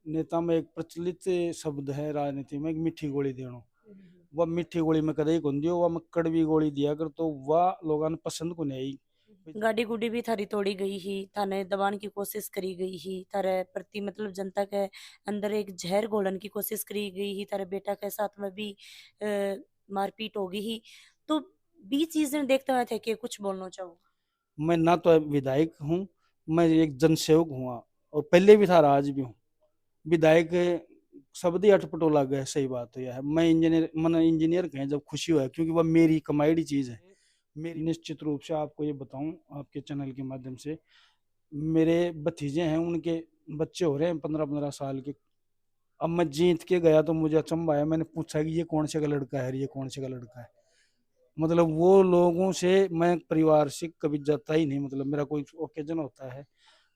नेता में एक प्रचलित शब्द है राजनीति में, एक मीठी गोली देनो। वह मीठी गोली में कदे कौन दियो, वह मैं कड़वी गोली दिया कर, तो वह लोगों ने पसंद को नहीं आई। गाड़ी गुडी भी थारी तोड़ी गई ही, थाने दबाने की कोशिश करी गई ही, थारे प्रति मतलब जनता के अंदर एक जहर घोलन की कोशिश करी गई ही, थारे बेटा के साथ में भी मारपीट होगी ही। तो बीच चीजें देखते हुए थे कि कुछ बोलना चाहो। मैं ना तो विधायक हूँ, मैं एक जनसेवक हुआ, और पहले भी था और आज भी हूँ। विधायक शब्द ही अटपटोला गए, सही बात तो यह है। मैं इंजीनियर, मन इंजीनियर कहें जब खुशी हुआ, क्योंकि वह मेरी कमाईडी चीज है। मेरी निश्चित रूप से आपको ये बताऊं आपके चैनल के माध्यम से, मेरे भतीजे हैं, उनके बच्चे हो रहे हैं 15-15 साल के। अब मैं जीत के गया तो मुझे अचंभा आया, मैंने पूछा कि ये कौन से का लड़का है, ये कौन से का लड़का है। मतलब वो लोगों से मैं परिवार से कभी जाता ही नहीं। मतलब मेरा कोई ओकेजन होता है,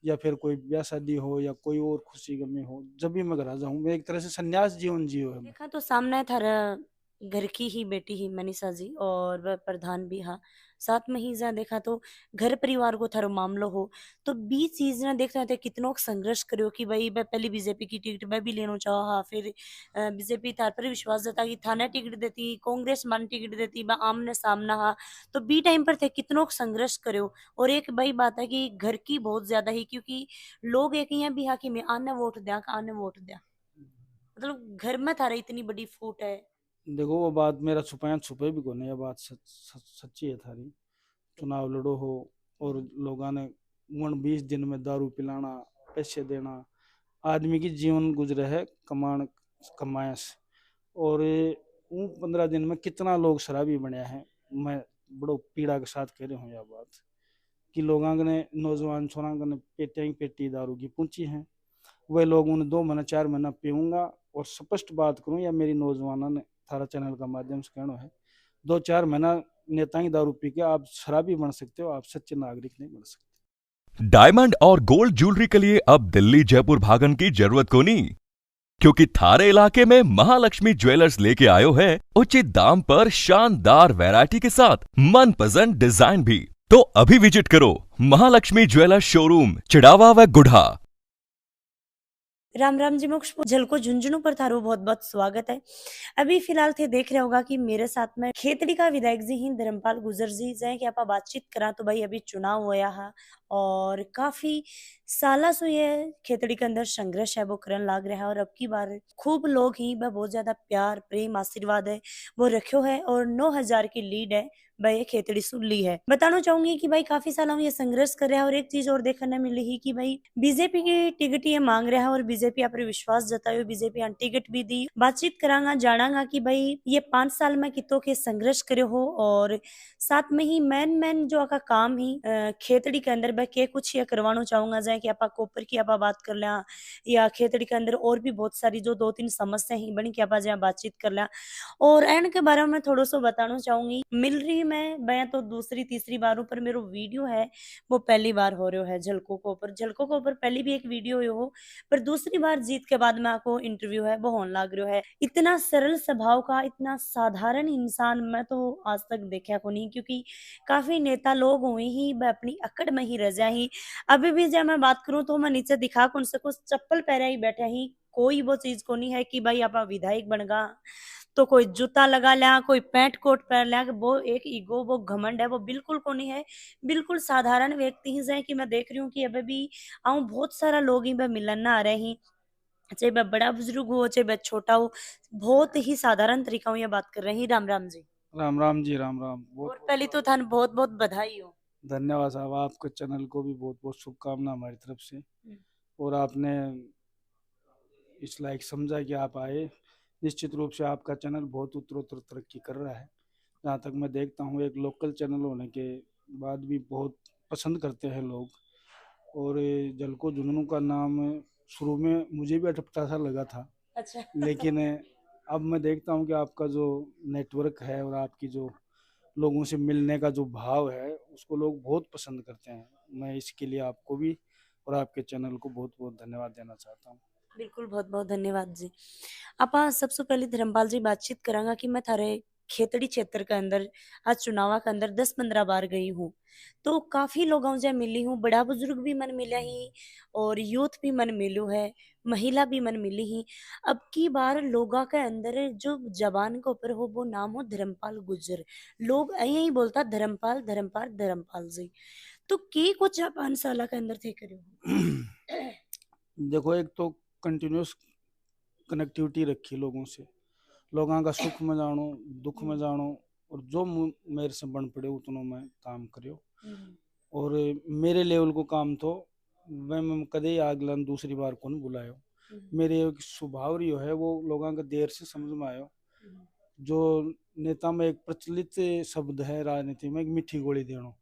या फिर कोई ब्याह शादी हो, या कोई और खुशी गमी हो, जब भी मैं घर आ जाऊं, मैं एक तरह से संन्यास जीवन जियो है मैं। देखा तो सामने थारा घर की ही बेटी ही मनीषा जी और वह प्रधान भी हाँ, साथ में ही जा देखा तो घर परिवार को थारो मामलो हो। तो बीच चीज ना देखते थे कितनों संघर्ष करो कि भाई मैं पहले बीजेपी की टिकट मैं भी लेना चाहा हाँ, फिर बीजेपी थार पर विश्वास जता कि थाने टिकट देती, कांग्रेस मान टिकट देती, मैं आमने सामना हाँ। तो बी टाइम पर थे कितनों संघर्ष करो। और एक भाई बात है कि घर की बहुत ज्यादा ही, क्योंकि लोग एक ही भी हाँ कि मैं आने वोट दिया, आने वोट दिया, मतलब घर में थारा इतनी बड़ी फूट है। देखो वो बात मेरा छुपाया छुपे भी कोने, ये बात सच्ची है थारी। चुनाव लड़ो हो, और लोगों ने 20 दिन में दारू पिलाना, पैसे देना, आदमी की जीवन गुजरे है कमान कमाया से। और उन 15 दिन में कितना लोग शराबी बने हैं। मैं बड़ो पीड़ा के साथ कह रहा हूँ यह बात, कि लोगों ने, नौजवान छोरा ने पेटियां ही पेटी दारू की पूछी है। वह लोग उन्हें 2 महीना 4 महीना पीऊंगा। और स्पष्ट बात करूं, या मेरी नौजवानों ने थारा चैनल का माध्यम से कहना है, 2-4 महीना नेता की दारू पी के आप शराबी बन सकते हो, आप सच्चे नागरिक नहीं बन सकते। डायमंड और गोल्ड ज्वेलरी के लिए अब दिल्ली जयपुर भागन की जरूरत को नहीं, क्योंकि थारे इलाके में महालक्ष्मी ज्वेलर्स लेके आयो है उचित दाम पर शानदार वैरायटी के साथ मनपसंद डिजाइन भी। तो अभी विजिट करो महालक्ष्मी ज्वेलर्स शोरूम चिड़ावा व गुढ़ा। राम राम जी मोक्ष झलको झुंझुनू पर थारो बहुत बहुत स्वागत है। अभी फिलहाल थे देख रहे होगा कि मेरे साथ में खेतड़ी का विधायक जी ही धर्मपाल गुजर जी जाए कि आप बातचीत करा। तो भाई अभी चुनाव होया है और काफी साला से ये खेतड़ी के अंदर संघर्ष है वो करन लाग रहा है, और अब की बार खूब लोग ही बहुत ज्यादा प्यार प्रेम आशीर्वाद है वो रखो है, और 9,000 की लीड है भाई ये खेतड़ी सुन ली है। बताना चाहूंगी कि भाई काफी सालों में ये संघर्ष कर रहा है, और एक चीज और देखने मिली ही कि भाई बीजेपी की टिकट ये मांग रहा है, और बीजेपी आप विश्वास जतायो, बीजेपी टिकट भी दी। बातचीत करांगा जानांगा कि भाई ये 5 साल में कितो के संघर्ष करे हो, और साथ में ही मैन जो आपका काम ही खेतड़ी के अंदर के कुछ ये करवाना चाहूंगा जाए कि आप कोपर की आप बात कर लिया, या खेतड़ी के अंदर और भी बहुत सारी जो 2-3 समस्या ही बनी कि आप जहाँ बातचीत कर लिया। और एंड के बारे में थोड़ा सा बताना चाहूंगी। मिल रही मैं तो दूसरी तीसरी बारों पर मेरो वीडियो है वो पहली बार हो रहा है झलकों को ऊपर पहली भी एक वीडियो हो, पर दूसरी बार जीत के बाद में आपको इंटरव्यू है वो होने लग रहा है। इतना सरल स्वभाव का इतना साधारण इंसान मैं तो आज तक देखा को नहीं, क्योंकि काफी नेता लोग हुए ही वह अपनी अकड़ में ही रह जाए ही। अभी भी जब मैं बात करूं तो मैं नीचे दिखा कौन से कुछ चप्पल पहरा ही बैठा ही, कोई वो चीज को नहीं है कि भाई आप विधायक बन गा तो कोई जूता लगा लिया, कोई पैंट कोट पहन लिया, कि वो एक ईगो वो घमंड है वो बिल्कुल को नहीं है। बिल्कुल साधारण व्यक्ति ही है कि मैं देख रही हूँ कि अभी भी आऊं बहुत सारा लोग ही वह मिलन ना आ रहे हैं, चाहे वह बड़ा बुजुर्ग हो चाहे वह छोटा हो, बहुत ही साधारण तरीका हूँ ये बात कर रहे हैं। राम राम जी। राम राम जी, राम राम। बहुत और पहली तो थान बहुत बहुत बधाई हो। धन्यवाद साहब, आपके चैनल को भी बहुत बहुत शुभकामना हमारी तरफ से। और आपने इस लायक समझा कि आप आए। निश्चित रूप से आपका चैनल बहुत उत्तरोत्तर तरक्की कर रहा है। जहाँ तक मैं देखता हूँ, एक लोकल चैनल होने के बाद भी बहुत पसंद करते हैं लोग। और ये जलको जुनून का नाम शुरू में मुझे भी अटपटा सा लगा था, अच्छा। लेकिन अब मैं देखता हूँ कि आपका जो नेटवर्क है, और आपकी जो लोगों से मिलने का जो भाव है, उसको लोग बहुत पसंद करते हैं। मैं इसके लिए आपको भी और आपके चैनल को बहुत बहुत धन्यवाद देना चाहता हूँ। बिल्कुल बहुत बहुत धन्यवाद जी। आपा सबसे पहले धर्मपाल जी बातचीत करांगा कि मैं थारे खेतड़ी क्षेत्र के अंदर आज चुनावा के अंदर 10-15 बार गई हूँ, तो काफी लोगों से मिली हूँ, बड़ा बुजुर्ग भी मन मिला ही और यूथ भी मन मिलू है। महिला भी मन मिली ही। अब की बार लोगा के अंदर जो जबान के ऊपर हो वो नाम हो धर्मपाल गुजर। लोग यही बोलता धर्मपाल धर्मपाल धर्मपाल जी। तो के कुछ आप 5 साल के अंदर थे करे हो। देखो, एक तो कंटिन्यूस कनेक्टिविटी रखी लोगों से, लोगों का सुख में जानो, दुख में जानो, और जो मेरे से बन पड़े उतनों में काम करियो। और मेरे लेवल को काम तो मैं कदे आगला दूसरी बार कौन बुलायो। मेरे एक स्वभाव रियो है वो लोगों का देर से समझ में आयो। जो नेता में एक प्रचलित शब्द है राजनीति में, एक मीठी गोली देनो,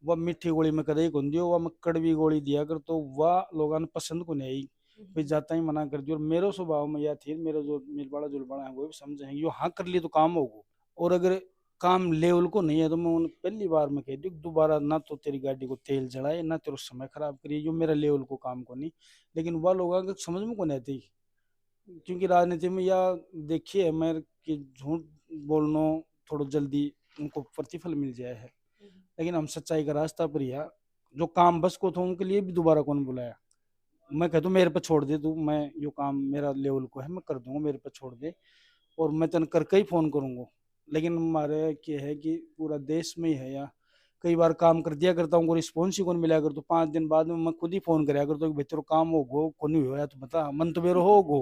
वह मीठी गोली में कदे कौन दियो, वह मैं कड़वी गोली दिया कर तो वह लोगों ने पसंद को नहीं आई, फिर जाता ही मना कर दियो। और मेरे स्वभाव में यह थी, मेरा जो मिलवाड़ा जुलवाड़ा है वो भी समझे यो हाँ कर लिए तो काम होगा, और अगर काम लेवल को नहीं है तो मैं उन्हें पहली बार में कह दी दोबारा ना तो तेरी गाड़ी को तेल जलाए ना तेरा समय खराब करिए, जो मेरा लेवल को काम को नहीं। लेकिन वह लोग समझ में को नहीं आती, क्योंकि राजनीति में यह देखिए मैं कि झूठ बोलना थोड़ा जल्दी उनको प्रतिफल मिल जाए है, लेकिन हम सच्चाई का रास्ता पर या जो काम बस को था उनके लिए भी दोबारा कौन बुलाया। मैं कहता हूँ मेरे पे छोड़ दे तू, मैं यो काम मेरा लेवल को है मैं कर दूंगा, मेरे पे छोड़ दे और मैं तन करके ही फोन करूंगा। लेकिन हमारे क्या है कि पूरा देश में ही है, या कई बार काम कर दिया करता हूँ रिस्पॉन्स ही कौन मिला कर, तो 5 दिन बाद में मैं खुद ही फोन कराया करता हूँ कि बेहतर काम हो गो कौन नहीं हुआ तो बता, मन तो मेरे हो गो,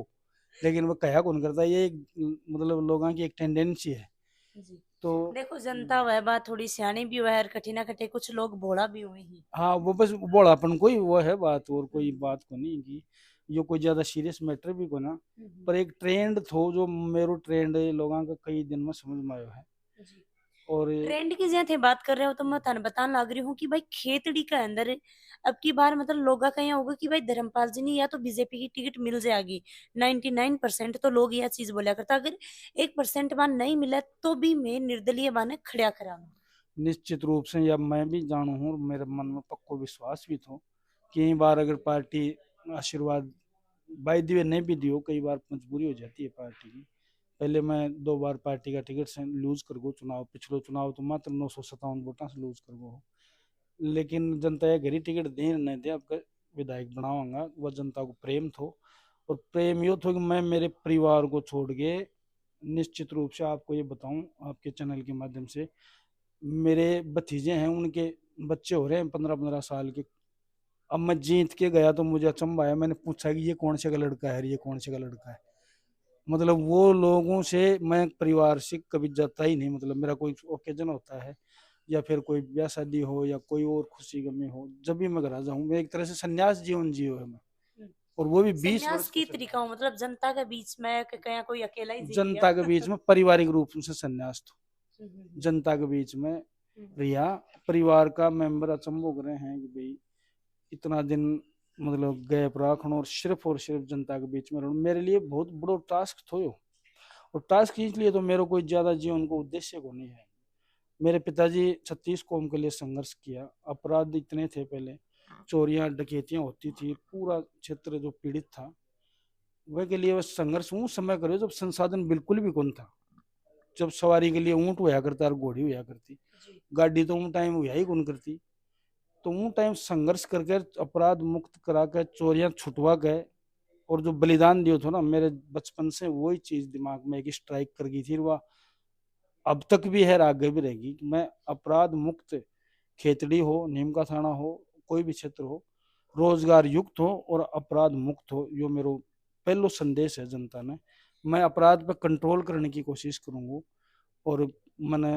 लेकिन वो कहा कौन करता। ये मतलब लोगों की एक टेंडेंसी है। जी। तो देखो जनता वह बात थोड़ी सियानी भी हुआ है, कठिना कटे कुछ लोग भोला भी हुए ही। हाँ, वो बस बोलापन कोई वो है बात, और कोई बात को नहीं की यो कोई ज्यादा सीरियस मैटर भी को ना, पर एक ट्रेंड थो जो मेरो ट्रेंड लोगों का कई दिन में समझ में आयो है। और ट्रेंड की जहाँ थे बात कर रहे हो तो मैं थाने बताने लग रही हूँ कि भाई खेतड़ी के अंदर अब की बार मतलब लोगा का यहाँ होगा कि भाई धर्मपाल जी ने या तो बीजेपी की टिकट मिल जाएगी। 99% तो लोग यह चीज बोला करता, अगर 1% बार नहीं मिला तो भी मैं निर्दलीय बाने खड़ा करा। निश्चित रूप से या मैं भी जानू हूँ, मेरे मन में पक्को विश्वास भी था कि बार अगर पार्टी आशीर्वाद बाई दिए नहीं भी दियो, कई बार मजबूरी हो जाती है पार्टी की। पहले मैं 2 बार पार्टी का टिकट से लूज कर गो चुनाव, पिछलो चुनाव तो मात्र 957 वोटा से लूज कर गो, लेकिन जनता ये घरी टिकट दे नहीं दे आपका विधायक बनाऊंगा, वह जनता को प्रेम थो। और प्रेम यो थो कि मैं मेरे परिवार को छोड़ के, निश्चित रूप से आपको ये बताऊं आपके चैनल के माध्यम से, मेरे भतीजे हैं उनके बच्चे हो रहे हैं 15-15 साल के। अब मैं जीत के गया तो मुझे अचंभा आया, मैंने पूछा कि ये कौन से का लड़का है, ये कौन से का लड़का है। मतलब वो लोगों से मैं परिवार से कभी जाता ही नहीं, मतलब मेरा कोई ओकेजन होता है या फिर कोई ब्याह शादी हो या कोई और खुशी गमी हो, जब भी मैं घर आ जाऊं, मैं एक तरह से संन्यास जीवन जियो है मैं, और वो भी 20 संन्यास वर्ष की का तरीका हो मतलब जनता के बीच में कहीं कोई अकेला ही जी जनता के बीच में पारिवारिक रूप से संन्यास तो लिया। जनता के बीच में रिया, परिवार का मेंबर अचंभो कर रहे हैं कि भाई इतना दिन मतलब गैप रखना और सिर्फ जनता के बीच में रहना मेरे लिए बहुत बड़ो टास्क थो यो। और टास्क इसलिए तो मेरे कोई ज्यादा जीवन को उद्देश्य को नहीं है। मेरे पिताजी 36 कौम के लिए संघर्ष किया, अपराध इतने थे पहले, चोरियां डकैतियां होती थी, पूरा क्षेत्र जो पीड़ित था वह के लिए वह संघर्ष उस समय करे जब संसाधन बिल्कुल भी कौन था, जब सवारी के लिए ऊंट हुआ करता और घोड़ी हुआ करती, गाड़ी तो उन टाइम हुआ ही कौन करती। तो उन टाइम संघर्ष करके अपराध मुक्त करा के चोरियां छुटवा गए, और जो बलिदान दियो था ना, मेरे बचपन से वही चीज दिमाग में एक स्ट्राइक कर गई थी, वह अब तक भी है आगे भी रहेगी कि मैं अपराध मुक्त, खेतड़ी हो नीम का थाना हो कोई भी क्षेत्र हो, रोजगार युक्त हो और अपराध मुक्त हो, यो मेरो पहलो संदेश है जनता ने। मैं अपराध पे कंट्रोल करने की कोशिश करूंगा, और मैंने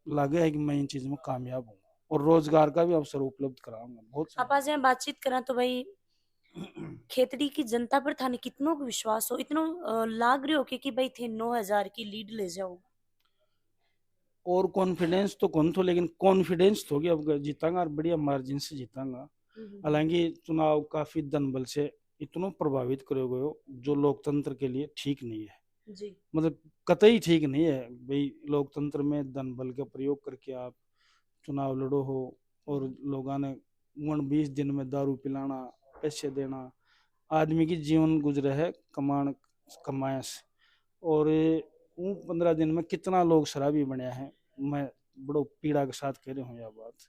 लगे है कि मैं इन चीज में कामयाब हूँ और रोजगार का भी अवसर उपलब्ध कराऊंगा बहुत आप आज यहाँ बातचीत करा तो भाई खेतड़ी की जनता पर थाने कितनों को विश्वास हो, इतनो लाग रहे हो कि भाई थे 9,000 की लीड ले जाओ। और कॉन्फिडेंस तो कौन थो, लेकिन कॉन्फिडेंस तो कि अब जीतांगा और बढ़िया मार्जिन से जीतांगा। हालांकि चुनाव काफी दन बल से इतना प्रभावित करे गए जो लोकतंत्र के लिए ठीक नहीं है जी। मतलब कतई ठीक नहीं है भाई, लोकतंत्र में धन बल का प्रयोग करके आप चुनाव लड़ो हो, और लोगों ने 20 दिन में दारू पिलाना, पैसे देना, आदमी की जीवन गुजरे है कमान कमाया से, और वो 15 दिन में कितना लोग शराबी बने हैं। मैं बड़ो पीड़ा के साथ कह रहा हूँ यह बात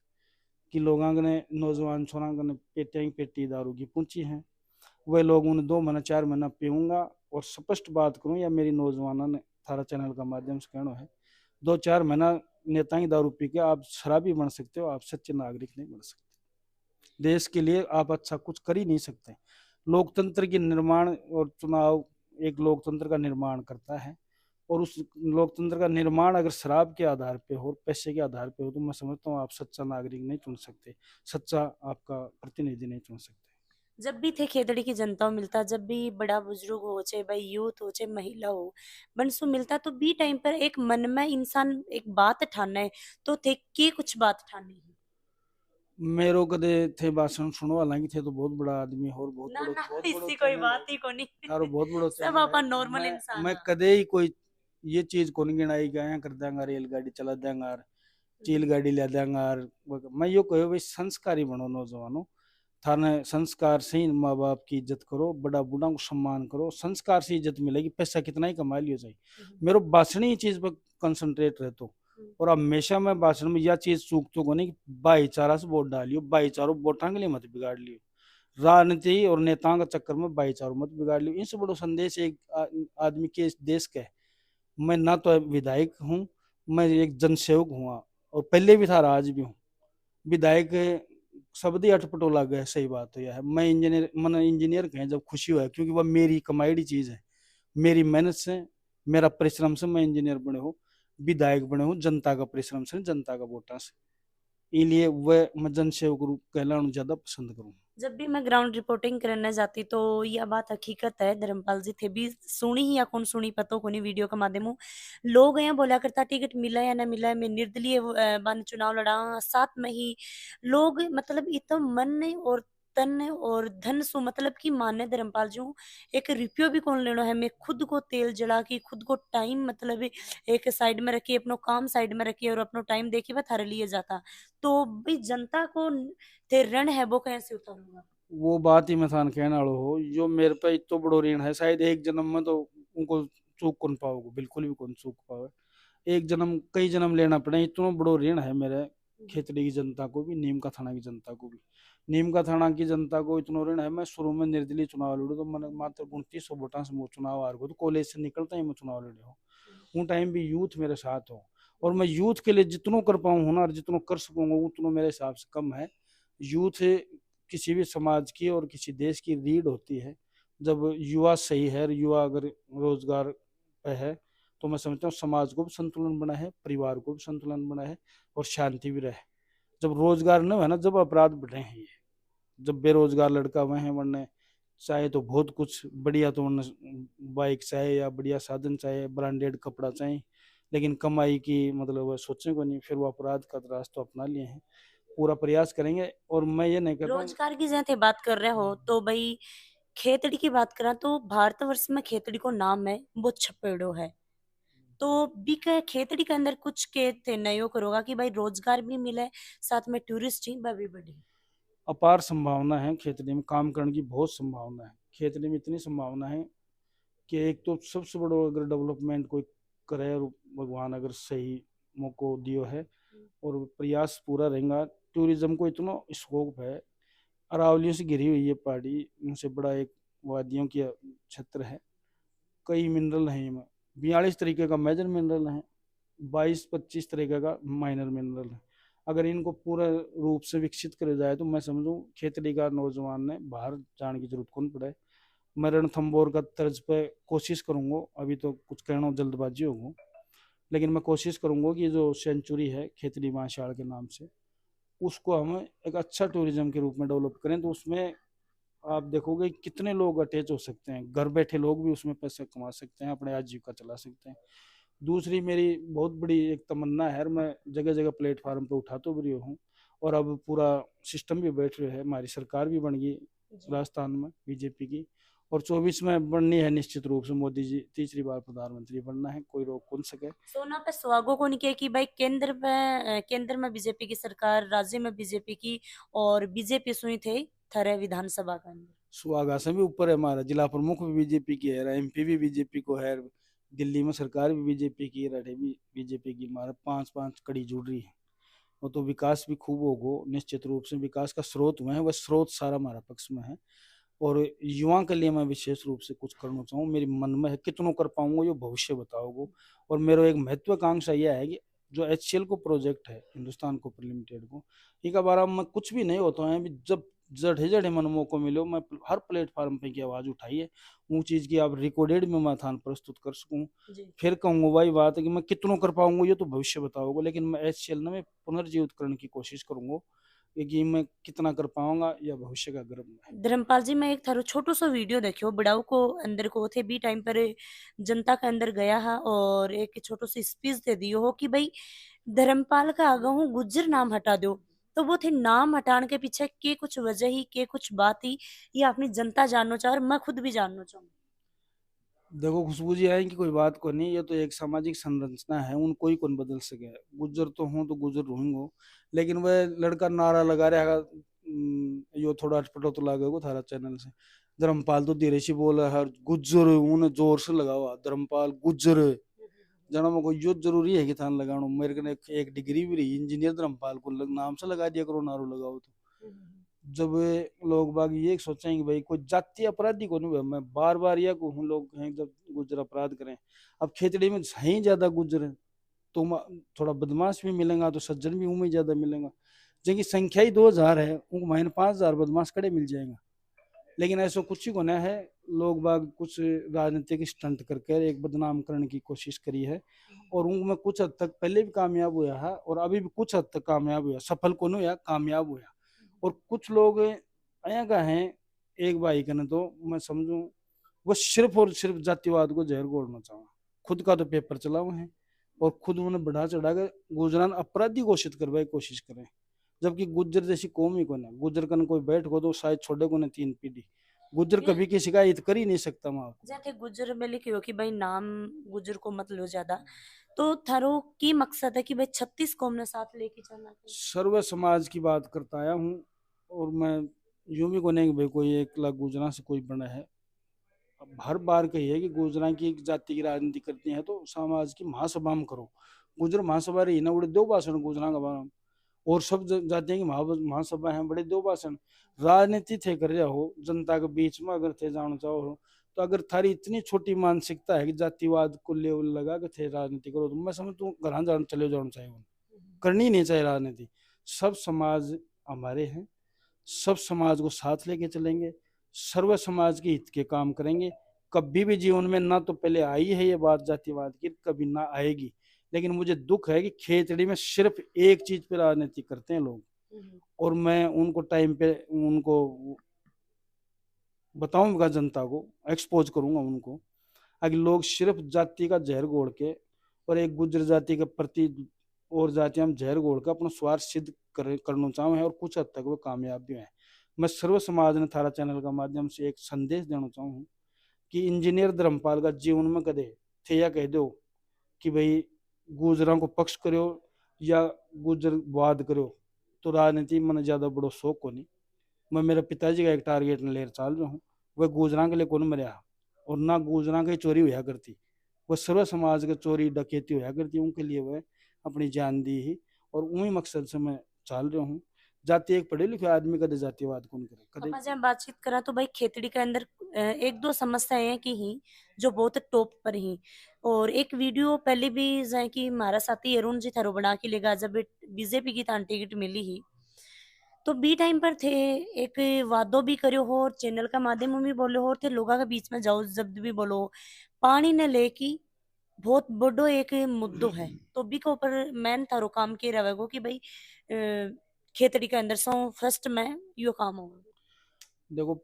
कि लोगों ने नौजवान छोरा ने पेटी पेटी दारू की पूछी है, वे लोग उन्हें 2 महीना 4 महीना पीऊंगा। और स्पष्ट बात करूं, या मेरी नौजवानों ने थारा चैनल का माध्यम से कहना है, 2-4 महीना नेता की दारू पी के आप शराबी बन सकते हो, आप सच्चे नागरिक नहीं बन सकते। देश के लिए आप अच्छा कुछ कर ही नहीं सकते। लोकतंत्र की निर्माण और चुनाव एक लोकतंत्र का निर्माण करता है, और उस लोकतंत्र का निर्माण अगर शराब के आधार पे हो, पैसे के आधार पे हो, तो मैं समझता हूँ आप सच्चा नागरिक नहीं चुन सकते, सच्चा आपका प्रतिनिधि नहीं चुन सकते। जब भी थे खेतड़ी की जनता मिलता, जब भी बड़ा बुजुर्ग हो चाहे भाई यूथ हो चाहे महिला हो, बनसु मिलता तो बी टाइम पर एक मन में इंसान एक बात ठाना है तो थे के कुछ बात ठानी है। मेरो कदे थे भाषण सुनो, हालांकि थे तो बहुत बड़ा आदमी और बहुत ना बड़ो ना बहुत बड़ो इसकी कोई चैनल है, बात ही कोनी। थारो बहुत बड़ो सब चैनल आपा है। नॉर्मल मैं इंसान मैं हाँ। कदे ही कोई ये चीज कौन गिनाई गया कर देंगा, रेलगाड़ी चला देंगा, चील गाड़ी ले देंगा। मैं यो कहो भाई संस्कारी बनो नौजवानों, थाने संस्कार से ही माँ बाप की इज्जत करो, बड़ा बूढ़ा को सम्मान करो, संस्कार से इज्जत मिलेगी, पैसा कितना ही कमा लियो जाए। मेरे भाषण ही चीज पर कंसंट्रेट रहतो, और हमेशा मैं भाषण में यह चीज चूकतो को नहीं कि भाईचारा से वोट डालियो, भाईचारो वोटां के लिए मत बिगाड़ लियो, राजनीति और नेताओं का चक्कर में भाईचारो मत बिगाड़ लियो। इनसे बड़ो संदेश एक आदमी के इस देश का है। मैं ना तो विधायक हूँ, मैं एक जनसेवक हूँ, और पहले भी था और आज भी हूँ। विधायक शब्द ही अटपटोला गया, सही बात तो यह है। मैं इंजीनियर मन इंजीनियर कहें जब खुशी हुआ है, क्योंकि वह मेरी कमाईडी चीज है, मेरी मेहनत से, मेरा परिश्रम से मैं इंजीनियर बने हूँ, विधायक बने हूँ, जनता का परिश्रम से, जनता का वोटा से। इसलिए वह मैं जनसेवक रूप कहलाना ज्यादा पसंद करूँ। जब भी मैं ग्राउंड रिपोर्टिंग करने जाती तो यह बात हकीकत है, धर्मपाल जी थे भी सुनी ही या कौन सुनी पतो को नहीं वीडियो के माध्यम हूँ। लोग यहाँ बोला करता टिकट मिला या ना मिला, मैं निर्दलीय बंद चुनाव लड़ा साथ में ही लोग मतलब इतना मन और तन और धन सु मतलब कि माने धर्मपाल जी हूँ एक रुपयो भी कौन लेना है, मैं खुद को तेल जला के खुद को टाइम मतलब एक साइड में रखिए, अपनो काम साइड में रखिए और अपनो टाइम देखिए वह थारे लिए जाता। तो भाई जनता को ते ऋण है वो कैसे उतारूंगा। वो बात ही मैं थान कहने वालों हो, जो मेरे पे इतो बड़ो ऋण है, शायद एक जन्म में तो उनको चूक कौन पाओगे, बिल्कुल भी कौन चूक पाओगे। एक जन्म कई जन्म लेना पड़े, इतना बड़ो ऋण है मेरे खेतड़ी की जनता को भी, नीम का थाना की जनता को भी। नीम का थाना की जनता को इतना ऋण है, मैं शुरू में निर्दलीय चुनाव लड़ू तो मैंने मात्र 2900 वोटा से चुनाव हार गो, तो कॉलेज से निकलता ही मैं चुनाव लड़े हो। उन टाइम भी यूथ मेरे साथ हो, और मैं यूथ के लिए जितनों कर पाऊँ हुनर, जितनों कर सकूंगा उतना मेरे हिसाब से कम है। यूथ किसी भी समाज की और किसी देश की रीढ़ होती है। जब युवा सही है, युवा अगर रोजगार पे है, तो मैं समझता हूँ समाज को भी संतुलन बना है, परिवार को भी संतुलन बना है, और शांति भी रहे। जब रोजगार न है ना, जब अपराध बढ़े हैं ये, जब बेरोजगार लड़का हुए हैं, वरने चाहे तो बहुत कुछ बढ़िया, तो वरने बाइक चाहे या बढ़िया साधन चाहे, ब्रांडेड कपड़ा चाहे, लेकिन कमाई की मतलब वह सोचने को नहीं, फिर वो अपराध का रास्ता अपना लिए हैं। पूरा प्रयास करेंगे, और मैं ये नहीं कहता हूँ। रोजगार की जहाँ थे बात कर रहे हो तो भाई खेतड़ी की बात करा तो भारतवर्ष में खेतड़ी को नाम है वो छपेड़ो है। तो भी कह खेतड़ी के अंदर कुछ के थे नयो करोगा कि भाई रोजगार भी मिले साथ में टूरिस्ट ही वह भी बढ़ी। अपार संभावना है खेतड़ी में, काम करने की बहुत संभावना है खेतड़ी में, इतनी संभावना है कि एक तो सबसे बड़ो अगर डेवलपमेंट कोई करे, और भगवान अगर सही मौको दियो है और प्रयास पूरा रहेगा, टूरिज्म को इतना स्कोप है। अरावलियों से घिरी हुई है पहाड़ी, उनसे बड़ा एक वादियों की क्षेत्र है, कई मिनरल हैं इनमें, 42 तरीके का मेजर मिनरल है, 22-25 तरीके का माइनर मिनरल है। अगर इनको पूरा रूप से विकसित करे जाए तो मैं समझूं खेतड़ी का नौजवान ने बाहर जाने की जरूरत कौन पड़े। मैं रणथंभौर का तर्ज पे कोशिश करूंगा, अभी तो कुछ कहना जल्दबाजी होगा, लेकिन मैं कोशिश करूंगा कि जो सेंचुरी है खेतड़ी माशाड़ के नाम से, उसको हम एक अच्छा टूरिज्म के रूप में डेवलप करें, तो उसमें आप देखोगे कितने लोग अटैच हो सकते हैं, घर बैठे लोग भी उसमें पैसे कमा सकते हैं, अपने आजीविका चला सकते हैं। दूसरी मेरी बहुत बड़ी एक तमन्ना है, और मैं जगह जगह प्लेटफार्म पे उठा तो भी हूँ, और अब पूरा सिस्टम भी बैठ रहे है, हमारी सरकार भी बन गई राजस्थान में बीजेपी की, और 24 में बननी है निश्चित रूप से, मोदी जी तीसरी बार प्रधानमंत्री बनना है, कोई रोक कौन सके। सोना पे सुहागो को नहीं किया कि भाई केंद्र में बीजेपी की सरकार, राज्य में बीजेपी की और बीजेपी सुनी थे थरे विधानसभा का अंदर। सुहागा से भी ऊपर है, हमारा जिला प्रमुख भी बीजेपी की है, एमपी भी बीजेपी को है, दिल्ली में सरकार भी बीजेपी की, रहे भी बीजेपी की, हमारा 5-5 कड़ी जुड़ रही है। वो तो विकास भी खूब होगो, निश्चित रूप से विकास का स्रोत हुए हैं, वह स्रोत सारा हमारा पक्ष में है। और युवा के लिए मैं विशेष रूप से कुछ करना चाहूँ, मेरे मन में है, कितनों कर पाऊंगा ये भविष्य बताओगे। और मेरा एक महत्वाकांक्षा यह है कि जो HCL को प्रोजेक्ट है हिंदुस्तान कॉपर लिमिटेड को, इनका बारे में कुछ भी नहीं होता है, जब जड़े जड़े मन मौको मिलो मैं हर प्लेटफॉर्म पे की आवाज उठाई है, वो चीज की आप रिकॉर्डेड में मैं थान प्रस्तुत कर सकूं। फिर कहूंगा वही बात है कि मैं कितनों कर पाऊंगा ये तो भविष्य बताओगे, लेकिन मैं HCL में पुनर्जीवित करने की कोशिश करूंगा कि मैं कितना कर पाऊंगा या भविष्य का गर्व है। धर्मपाल जी, मैं एक थारो छोटो सो वीडियो देखियो बड़ाऊ को अंदर को थे बी टाइम पर जनता के अंदर गया हा और एक छोटो सी स्पीच दे दियो हो कि भाई धर्मपाल का आगहू गुज्जर नाम हटा दो। तो वो थे नाम हटाने के पीछे के कुछ वजह ही के कुछ बात ही ये अपनी जनता जानना चाह और मैं खुद भी जानना चाहूँ। देखो खुशबू जी, आए कि कोई बात को नहीं, ये तो एक सामाजिक संरचना है, उन कोई कौन बदल सके। गुज्जर तो हूँ तो गुज्जर रहूंगा, लेकिन वह लड़का नारा लगा रहा है, यो थोड़ा अटपटो तो लागेगा थारा चैनल से। धर्मपाल तो धीरे से बोला है, गुज्जर उन्हें जोर से लगा हुआ धर्मपाल गुज्जर। जना में कोई यो जरूरी है कि थान लगाना, मेरे को एक डिग्री भी रही इंजीनियर, धर्मपाल को नाम से लगा दिया करो, नारो लगाओ तो। जब लोग बाग ये सोचेंगे कि भाई कोई जातीय अपराधी को नहीं, मैं बार बार यह कहूँ, लोग हैं जब गुज्जर अपराध करें, अब खेतड़ी में है ज्यादा गुज्जर है तो थोड़ा बदमाश भी मिलेगा तो सज्जन भी उनमें ज्यादा मिलेगा। जिनकी संख्या ही 2000 है, उनको महीने 5000 बदमाश कड़े मिल जाएगा। लेकिन ऐसा कुछ ही होना है, लोग बाग कुछ राजनीतिक स्टंट करके एक बदनाम करने की कोशिश करी है, और उनमें कुछ हद तक पहले भी कामयाब हुआ है और अभी भी कुछ हद तक कामयाब हुआ, सफल को नहीं हुआ, कामयाब हुआ। और कुछ लोग अया का हैं, एक भाई का न तो मैं समझू वो सिर्फ और सिर्फ जातिवाद को जहर घोलना चाहा, खुद का तो पेपर चला हुआ है और खुद उन्हें बढ़ा चढ़ा कर गुजरान अपराधी घोषित करवाने की कोशिश करें, जबकि गुज्जर जैसी कौम ही कौन है। गुज्जर कन कोई बैठ को तो शायद छोड़े को 3 पीढ़ी, गुज्जर कभी की शिकायत कर ही नहीं सकता। वहां जैसे गुज्जर में लिखियो कि भाई नाम गुज्जर को मत लो ज्यादा, तो थारो की मकसद है कि भाई 36 कौम ने साथ लेके चलना। सर्व समाज की बात करता आया हूँ, और मैं यूं भी को नहीं कि भाई कोई 1 लाख गुजरा से कोई बना है। अब हर बार कही है कि गुजरा की एक जाति की राजनीति करती है तो समाज की महासभा में करो। गुजर महासभा रही ना, उड़े दो भाषण गुजरा का बारे में, और सब जातियों की महासभा है, बड़े दो भाषण। राजनीति थे कर हो जनता के बीच में, अगर थे जाना चाहो तो अगर थारी इतनी छोटी मानसिकता है कि जातिवाद को लेवल लगा के थे राजनीति करो, तो मैं समझ तू घर जाना चले जाना चाहिए, करनी नहीं चाहिए राजनीति। सब समाज हमारे हैं, सब समाज को साथ लेके चलेंगे, सर्व समाज के हित के काम करेंगे। कभी भी जीवन में ना तो पहले आई है ये बात जातिवाद की, कभी ना आएगी। लेकिन मुझे दुख है कि खेतड़ी में सिर्फ एक चीज पे राजनीति करते हैं लोग, और मैं उनको टाइम पे उनको बताऊंगा, जनता को एक्सपोज करूंगा उनको, अगर लोग सिर्फ जाति का जहर घोल के और एक गुज्जर जाति के प्रति और जातियां हम जहर घोल के अपना स्वार्थ सिद्ध करना चाहूँ है, और कुछ हद तक वो कामयाब भी है। मैं सर्व समाज ने थारा चैनल का माध्यम से एक संदेश देना चाहूँ कि इंजीनियर धर्मपाल का जीवन में कदे थे या कह दो कि भाई गुजरां को पक्ष करो या गुजर वाद करो, तो राजनीति मैंने ज्यादा बड़ो शौक को नहीं। मैं मेरे पिताजी का एक टारगेट ने लेकर चाल रहा हूँ, वह गुजरां के लिए कौन मरिया, और ना गुजरां की चोरी हुआ करती, वह सर्व समाज के चोरी डकैती हुआ करती, उनके लिए वह अपनी जान दी ही, और उन्हीं मकसद से मैं चाल रहा हूँ। जाति एक पढ़े लिखे आदमी कदे जातिवाद कौन करे कदे। पापा जब बातचीत करा तो भाई खेतड़ी के अंदर 1-2 समस्याएं हैं कि ही जो बहुत टॉप पर ही, और एक वीडियो पहले भी जाए कि हमारा साथी अरुण जी थारो बना के लेगा जब बीजेपी की तान टिकट मिली ही, तो बी टाइम पर थे एक वादो भी करो हो और चैनल का माध्यम में भी बोलो हो थे लोगों के बीच में जाओ जब भी बोलो पानी ने लेके बहुत बड़ो एक मुद्दो है, तो बी के ऊपर मैन थारो काम के रहेगो कि भाई खेतड़ी के अंदर सो फर्स्ट में यो काम होगा। देखो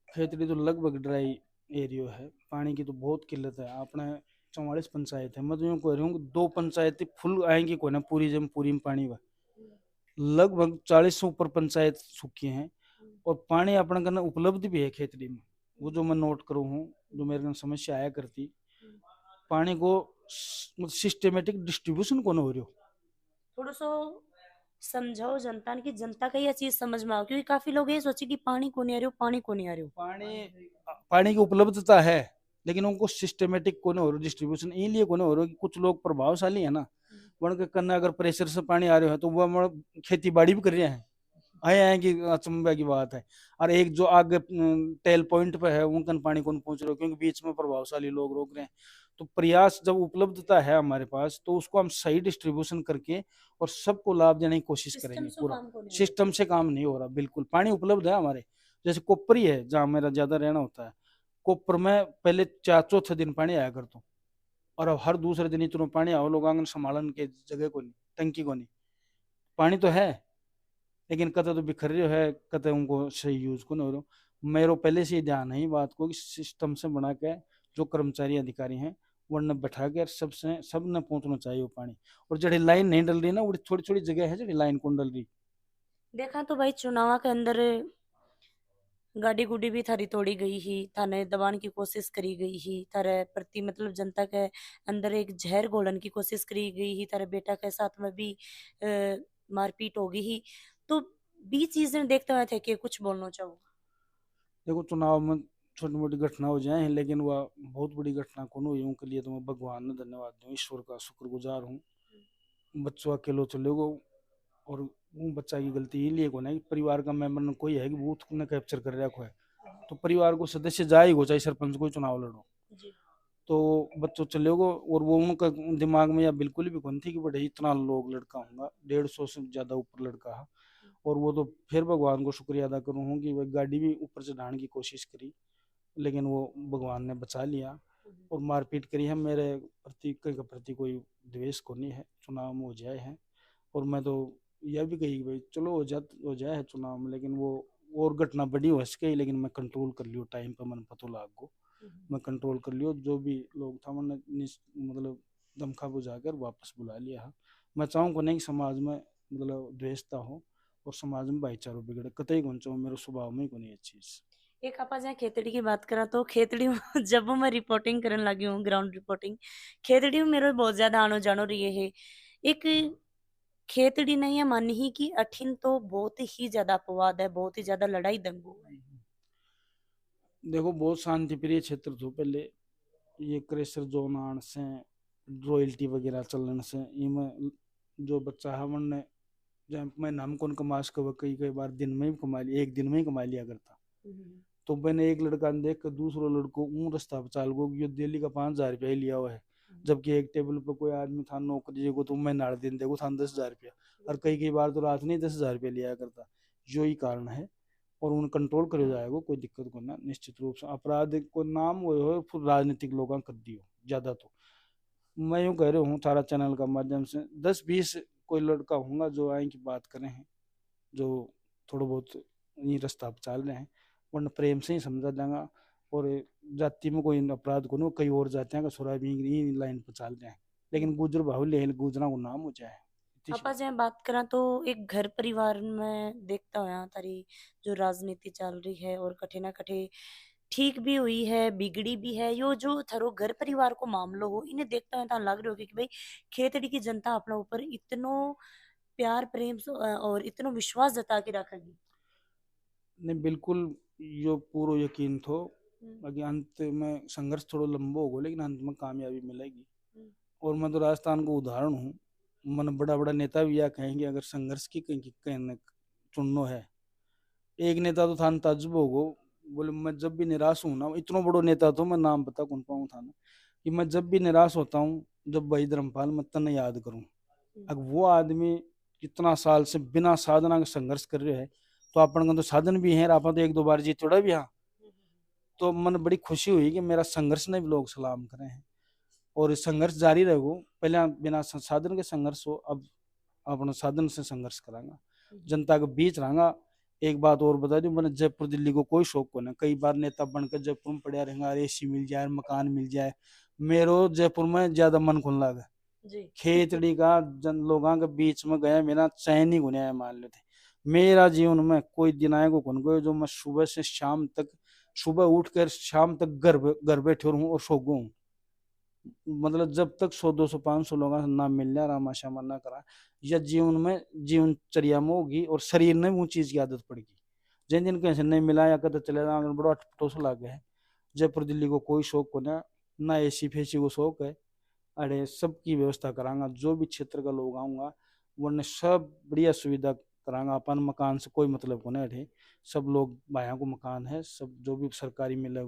खेतड़ी तो लगभग ड्राई एरिया है, पानी की तो बहुत किल्लत है। अपने 44 पंचायत है, मैं तो यूँ कह रही हूँ 2 पंचायतें फुल आएंगी को ना, पूरी में पानी हुआ लगभग 40 से ऊपर पंचायत सूखी हैं, और पानी अपने करना उपलब्ध भी है खेतड़ी में। वो जो मैं नोट करूँ हूँ, जो मेरे समस्या आया करती, पानी को सिस्टमेटिक डिस्ट्रीब्यूशन को हो रही हो। थोड़ा सो समझाओ जनता ने कि जनता का यह चीज समझ में आओ, क्योंकि काफी लोग ये सोचे कि पानी को नहीं आ रही हो, पानी को नहीं आ रही हो। पानी की उपलब्धता है, लेकिन उनको सिस्टमेटिक को नहीं हो रहा डिस्ट्रीब्यूशन, इसलिए को नहीं हो रहा कि कुछ लोग प्रभावशाली है ना, वन के करना अगर प्रेशर से पानी आ रहे हो तो वह खेती बाड़ी भी कर रहे हैं, आए हैं कि अचंभे की बात है। और एक जो आगे टेल पॉइंट पे है उनका पानी कौन पहुंच रहा है, क्योंकि बीच में प्रभावशाली लोग रोक रहे हैं। तो प्रयास जब उपलब्धता है हमारे पास तो उसको हम सही डिस्ट्रीब्यूशन करके और सबको लाभ देने की कोशिश सिस्टम करेंगे। से पूरा काम को नहीं सिस्टम से काम नहीं हो रहा, बिल्कुल पानी उपलब्ध है हमारे। जैसे कोपरी है जहाँ मेरा ज्यादा रहना होता है, कोपर में पहले चार चौथे दिन पानी आया करता हूँ, और अब हर दूसरे दिन इतना पानी आओ, लोग आंगन संभालन के जगह को नहीं, टंकी को नहीं। पानी तो है लेकिन कतई तो बिखर रही है, कतई उनको सही यूज को नहीं हो रहा। मेरे पहले से ही ध्यान है बात को कि सिस्टम से बना के जो कर्मचारी अधिकारी हैं वरना बैठा के सबसे सब ने पहुंचना चाहिए वो पानी। और जड़ी लाइन नहीं डल रही ना, वो थोड़ी थोड़ी जगह है जड़ी लाइन कौन डल रही। देखा तो भाई चुनाव के अंदर गाड़ी गुडी भी थारी तोड़ी गई ही, थाने दबाने की कोशिश करी गई ही, थारे प्रति मतलब जनता के अंदर एक जहर घोलन की कोशिश करी गई ही, थारे बेटा के साथ में भी मारपीट होगी ही। तो भी चीजें देखते हुए थे कि कुछ बोलना चाहूंगा। देखो चुनाव में छोटी मोटी घटना हो जाए लेकिन वह बहुत बड़ी घटना कौन हुई, उनके लिए तो मैं भगवान ने धन्यवाद दूं, ईश्वर का शुक्रगुजार हूँ। बच्चों अकेलो चले गो, और वो बच्चा की गलती ये लिए को ना कि परिवार का मेंबर ने कोई है कि बूथ ने कैप्चर कर रखा है, तो परिवार को सदस्य जाएगा, चाहे सरपंच कोई चुनाव लड़ो। जी। तो बच्चों चले गो, और वो उनका दिमाग में या बिल्कुल भी कौन थी कि बड़े इतना लोग लड़का होगा, 150 से ज्यादा ऊपर लड़का है। और वो तो फिर भगवान को शुक्रिया अदा करूँ कि वह गाड़ी भी ऊपर से ढाने की कोशिश करी लेकिन वो भगवान ने बचा लिया। और मारपीट करी है, मेरे प्रति के प्रति कोई द्वेष को नहीं है, चुनाव में हो जाए है। और मैं तो यह भी कही भाई चलो हो जाए है चुनाव में, लेकिन वो और घटना बड़ी हो सके, लेकिन मैं कंट्रोल कर लियो टाइम पे, मन पतो लाग गो मैं कंट्रोल कर लियो। जो भी लोग था मैंने मतलब दमखा बुझा कर वापस बुला लिया है। मैं चाहूँगा नहीं कि समाज में मतलब द्वेषता हो और समाज में भाईचारा बिगड़े, कतई कौन चाहूँ, मेरे स्वभाव में ही कोई है चीज। एक आपा जहाँ खेतड़ी की बात करा तो खेतड़ी में जब मैं रिपोर्टिंग करने लगी हूँ, ग्राउंड रिपोर्टिंग, खेतड़ी में मेरे बहुत ज्यादा आनो जानो रही है। एक खेतड़ी नहीं है मन ही की अठिन तो बहुत ही ज्यादा अपवाद है, बहुत ही ज्यादा लड़ाई दंगू है। देखो बहुत शांति प्रिय क्षेत्र था पहले, ये क्रेशर जोन आने से, रॉयल्टी वगैरह चलन से, इनमें जो बच्चा है मन ने जब मैं नाम कौन कमा सको कई कई बार दिन में ही कमा लिया, एक दिन में ही कमा लिया करता। तो मैंने एक लड़का ने देख कर दूसरो लड़को ऊँ रास्ता पर चाल गो, ये दिल्ली का 5,000 रुपया ही लिया हुआ है, जबकि एक टेबल पर कोई आदमी था नौकरी को तो मैं नाड़ दिन देखो था 10,000 रुपया, और कई कई बार तो रात नहीं 10,000 रुपया लिया करता। जो ही कारण है, और उन कंट्रोल करे जाएगा, कोई दिक्कत को ना। निश्चित रूप से अपराध को नाम वो हो फिर राजनीतिक लोग कर दियो ज्यादा। तो मैं यूँ कह रहा हूँ तारा चैनल का माध्यम से 10-20 कोई लड़का होगा जो आए की बात करें हैं, जो थोड़ा बहुत ये रास्ता पर चाल रहे हैं, वरना प्रेम से ही समझा जाएगा। और जाति में कोई अपराध को नहीं, कई और जातियां का सुराग भी लाइन पर चाल रहे हैं, लेकिन गुजर बाहुल्य गुजरा को नाम हो जाए। आपा जहाँ बात करा तो एक घर परिवार में देखता हो तारी जो राजनीति चल रही है और कठे ना कठे ठीक भी हुई है, बिगड़ी भी है, यो जो थारो घर परिवार को मामलो हो इन्हें देखता है लग रहा हो कि भाई खेतड़ी की जनता अपना ऊपर इतनो प्यार प्रेम और इतनो विश्वास जता के रखेगी। नहीं बिल्कुल, यो पूरा यकीन थो बाकी अंत में संघर्ष थोड़ा लंबा होगा लेकिन अंत में कामयाबी मिलेगी। और मैं तो राजस्थान को उदाहरण हूँ, मन बड़ा बड़ा नेता भी यह कहेंगे अगर संघर्ष की कहीं चुननो है। एक नेता तो था ताजुब होगो, बोले मैं जब भी निराश हूं ना, इतना बड़ो नेता तो मैं नाम बता कौन पाऊँ था ना, कि मैं जब भी निराश होता हूँ जब भाई धर्मपाल मैं तने याद करूँ। अगर वो आदमी इतना साल से बिना साधना के संघर्ष कर रहे है, तो अपन का तो साधन भी है, आप तो एक दो बार जीत थोड़ा भी। हाँ, तो मन बड़ी खुशी हुई कि मेरा संघर्ष ने भी लोग सलाम करे हैं, और संघर्ष जारी रहेगो। पहले बिना साधन के संघर्ष हो, अब अपना साधन से संघर्ष करांगा, जनता के बीच रहूंगा। एक बात और बता दूं, मैंने जयपुर दिल्ली को कोई शौक को नहीं, कई बार नेता बनकर जयपुर में पड़ा रहेगा, एसी मिल जाए मकान मिल जाए, मेरो जयपुर में ज्यादा मन खुल लगा। खेतड़ी का जन लोगों के बीच में गया, मेरा चैन ही गुनिया मान लेते। मेरा जीवन में कोई दिन आएगा कौन गए जो मैं सुबह से शाम तक, सुबह उठकर शाम तक घर बैठे रहूं और सो गूं। मतलब जब तक 100-200-500 लोगों से ना मिलना रामा श्यामा ना करा, या जीवन में जीवनचर्या में होगी और शरीर में वो चीज की आदत पड़ेगी। जिन दिन कहीं से नहीं मिला या कदर चले जाना बड़ा अटपटोसा लागे है। जयपुर दिल्ली को कोई शौक को ना एसी फेसी को शौक है। अरे सबकी व्यवस्था करांगा, जो भी क्षेत्र का लोग आऊंगा वरने सब बढ़िया सुविधा करांगा। अपन मकान से कोई मतलब को नहीं रहे, सब लोग भाइयों को मकान है, सब जो भी सरकारी मिले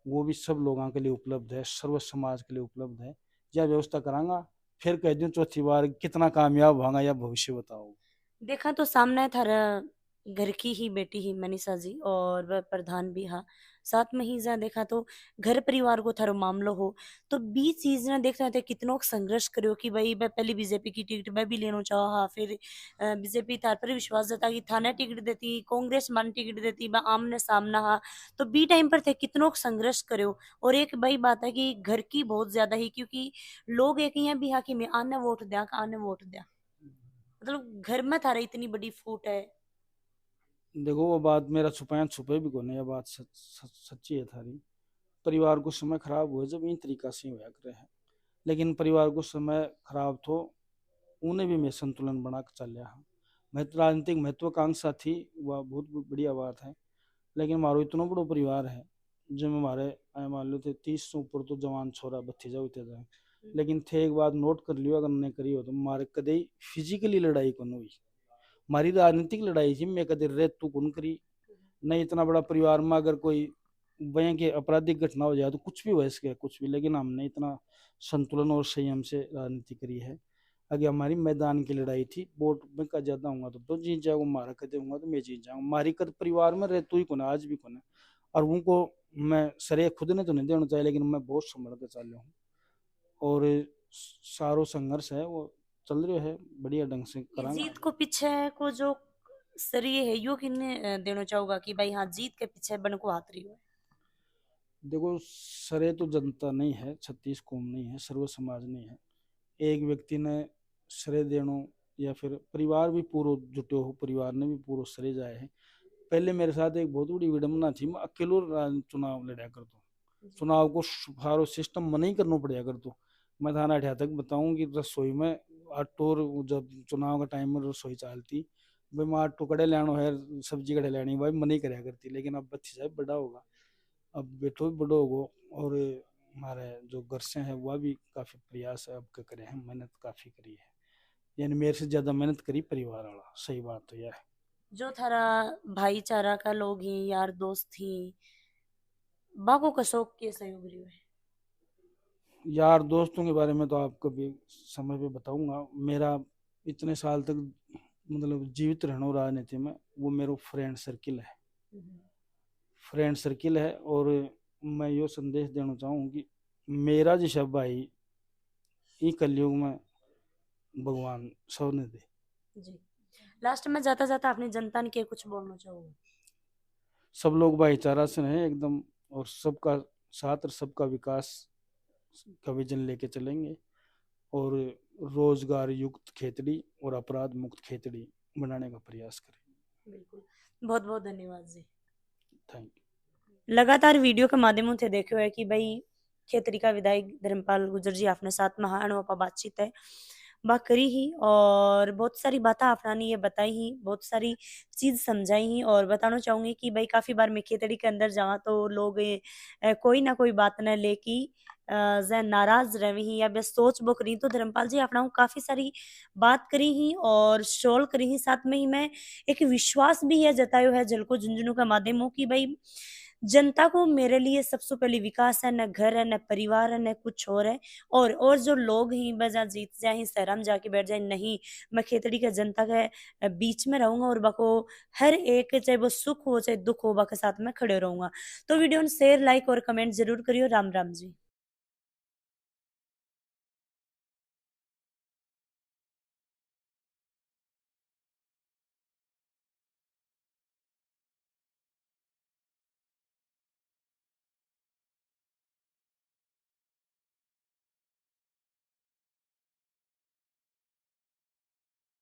वो भी सब लोगों के लिए उपलब्ध है, सर्व समाज के लिए उपलब्ध है। यह व्यवस्था करांगा। फिर कह दूं चौथी बार कितना कामयाब होगा या भविष्य बताओ। देखा तो सामने थारा घर की ही बेटी ही मनीषा जी और वह प्रधान भी हा, साथ में ही जा देखा तो घर परिवार को थारो मामलो हो, तो बी चीज ने देखते थे कितनो संघर्ष करो कि भाई मैं पहले बीजेपी की टिकट मैं भी लेना चाहा, फिर बीजेपी थार पर विश्वास जता कि थाने टिकट देती, कांग्रेस मान टिकट देती, बा आमने सामना हा। तो बी टाइम पर थे कितनो संघर्ष करो। और एक भाई बात है कि घर की बहुत ज्यादा ही, क्योंकि लोग एक ही भी हा कि मैं आने वोट दिया, आने वोट दिया, मतलब घर में थारा इतनी बड़ी फूट है। देखो वो बात मेरा छुपाया छुपे भी को नहीं, ये बात सच्ची है थारी। परिवार को समय खराब हुए जब इन तरीका से होया करे है, लेकिन परिवार को समय खराब तो उन्हें भी मैं संतुलन बना के चल रहा। महत्व राजनीतिक महत्वाकांक्षा थी वह बहुत बढ़िया बात है, लेकिन हमारो इतना बड़ो परिवार है जिसमें हमारे मान लो थे 30 से ऊपर तो जवान छोरा भतीजा होते थे। लेकिन थे एक बात नोट कर लियो, अगर नहीं करी हो तो हमारे कदे फिजिकली लड़ाई को नहीं हुई, हमारी राजनीतिक लड़ाई थी। मैं कदे रे तू कौन करी नहीं, इतना बड़ा परिवार में अगर कोई वहीं के आपराधिक घटना हो जाए तो कुछ भी हो इसके कुछ भी, लेकिन हमने इतना संतुलन और संयम से राजनीति करी है। अगर हमारी मैदान की लड़ाई थी, वोट में का ज्यादा होगा तो जीत जाऊंगा, मारा कर दूंगा तो मैं जीत जाऊंगा। हमारी कद परिवार में रह तू ही कौन आज भी कौन है, और उनको मैं सरे खुद ने तो नहीं देना चाहिए, लेकिन मैं बहुत संभल के चल रहा हूँ। और सारो संघर्ष है वो चल रहा है बढ़िया ढंग से ये करांगा। जीत को पीछे को जो सरिये है यो किन्ने देना चाहूंगा कि भाई हाँ जीत के पीछे बन को हाथ रही हो। देखो सरे तो जनता नहीं है, 36 कौम नहीं है, सर्व समाज नहीं है। एक व्यक्ति ने श्रेय देनो या फिर परिवार भी पूरा जुटे हो, परिवार ने भी पूरा श्रेय जाए है। पहले मेरे साथ एक बहुत बड़ी विडम्बना थी, मैं अकेलो चुनाव लड़ा कर दो, चुनाव को सारो सिस्टम मना ही करना पड़ा कर दो। मैं थाना अठा तक बताऊं कि रसोई में आटो, जब चुनाव का टाइम में रसोई चलती भाई मैं आटो कड़े लेना है, सब्जी कड़े लेनी भाई मना ही कराया करती। लेकिन अब बच्चे साहब बड़ा होगा, अब बेटो भी बड़ो होगो, और हमारे जो घर से है वह भी काफी प्रयास है अब के करे हैं, मेहनत काफी करी है। यानी मेरे से ज्यादा मेहनत करी परिवार वाला, सही बात तो यह है। जो थारा भाईचारा का लोग ही यार दोस्त ही बाको का शौक के सहयोग रही है। यार दोस्तों के बारे में तो आपको भी समय पे बताऊंगा। मेरा इतने साल तक मतलब जीवित रहना राजनीति में वो मेरा फ्रेंड सर्किल है, फ्रेंड सर्किल है। और मैं यो संदेश देना चाहूँ कि मेरा जैसा भाई ये कलयुग में भगवान सबने दे। जी, लास्ट में जाता जाता अपनी जनता ने कुछ बोलना चाहूंगा। सब लोग भाईचारा से रहे एकदम, और सबका साथ और सबका विकास का विजन लेके चलेंगे, और रोजगार युक्त खेतड़ी और अपराध मुक्त खेतड़ी बनाने का प्रयास करेंगे। बिल्कुल, बहुत बहुत धन्यवाद जी। Thank you. लगातार वीडियो के माध्यमों से देखो है कि भाई खेतरी का विधायक धर्मपाल गुजर जी आपने साथ में हाँ बातचीत है बात करी ही, और बहुत सारी बातें आपने ये बताई ही, बहुत सारी चीज समझाई ही। और बताना चाहूंगी कि भाई काफी बार मैं खेतड़ी के अंदर जावा तो लोग कोई ना कोई बात न लेकी नाराज रही ही या बस सोच बुक रही, तो धर्मपाल जी अपना काफी सारी बात करी ही और शोल करी ही। साथ में ही मैं एक विश्वास भी है जतायो है जल को झुंझुनू का माध्यम हो कि भाई जनता को मेरे लिए सबसे पहले विकास है, न घर है, न परिवार है, न कुछ और है। और जो लोग ही बजा जीत जाए ही शहर में जाके बैठ जाए, नहीं मैं खेतड़ी के जनता के बीच में रहूंगा और बको हर एक चाहे वो सुख हो चाहे दुख हो बाके साथ में खड़े रहूंगा। तो वीडियो शेयर लाइक और कमेंट जरूर करियो। राम राम जी।